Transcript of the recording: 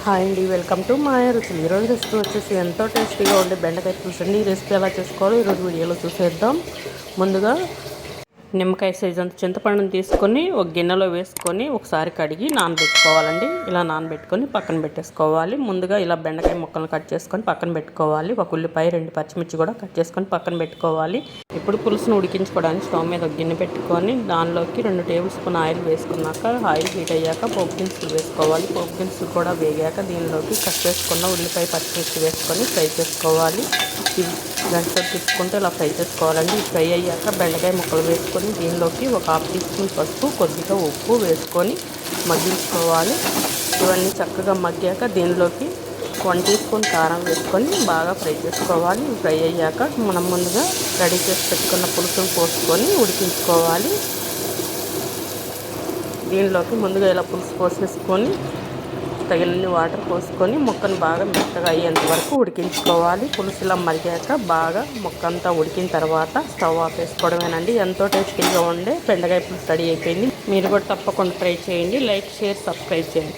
Hi అండి, welcome to మాయ రుచులు. ఈరోజు రెసిపీ వచ్చేసి ఎంతో టేస్టీగా ఉండే బెండకాయ పులుసు అండి. ఈ రెసిపీ ఎలా చేసుకోవాలో ఈరోజు వీడియోలో చూసేద్దాం. ముందుగా నిమ్మకాయ సైజ్ అంత చింతపండుని తీసుకొని ఒక గిన్నెలో వేసుకొని ఒకసారి కడిగి నానబెట్టుకోవాలండి. ఇలా నానబెట్టుకొని పక్కన పెట్టేసుకోవాలి. ముందుగా ఇలా బెండకాయ ముక్కలు కట్ చేసుకొని పక్కన పెట్టుకోవాలి. ఒక ఉల్లిపాయ 2 పచ్చిమిర్చి కూడా కట్ చేసుకొని పక్కన పెట్టుకోవాలి. ఇప్పుడు పులుసును ఉడికించుకోవడానికి స్టవ్ మీద ఒక గిన్నె పెట్టుకొని దానిలోకి 2 టేబుల్ స్పూన్ ఆయిల్ వేసుకున్నాక ఆయిల్ హీట్ అయ్యాక పోపు దినుసులు వేసుకోవాలి. పోపు దినుసులు కూడా వేగాక దీనిలోకి కట్ చేసుకున్న ఉల్లిపాయ పచ్చిమిర్చి వేసుకొని ఫ్రై చేసుకోవాలి. ఇవి గంటతో తీసుకుంటే ఇలా ఫ్రై చేసుకోవాలండి. ఫ్రై అయ్యాక బెండకాయ ముక్కలు వేసుకొని దీనిలోకి ఒక 1/2 టీ స్పూన్ పసుపు, కొద్దిగా ఉప్పు వేసుకొని మగ్గించుకోవాలి. ఇవన్నీ చక్కగా మగ్గాక దీనిలోకి 1 టీ స్పూన్ కారం వేసుకొని బాగా ఫ్రై చేసుకోవాలి. ఫ్రై అయ్యాక మనం ముందుగా రెడీ చేసి పెట్టుకున్న పులుసును పోసుకొని ఉడికించుకోవాలి. దీనిలోకి ముందుగా ఇలా పులుసు పోసేసుకొని తగినన్ని వాటర్ పోసుకొని ముక్కను బాగా మెత్తగా అయ్యేంత వరకు ఉడికించుకోవాలి. పులుసు ఇలా మరిగాక బాగా ముక్క అంతా ఉడికిన తర్వాత స్టవ్ ఆఫ్ వేసుకోవడమేనండి. ఎంతో టేస్టీగా ఉండే బెండకాయ పులుసు రెడీ అయిపోయింది. మీరు కూడా తప్పకుండా ట్రై చేయండి. లైక్, షేర్, సబ్స్క్రైబ్ చేయండి.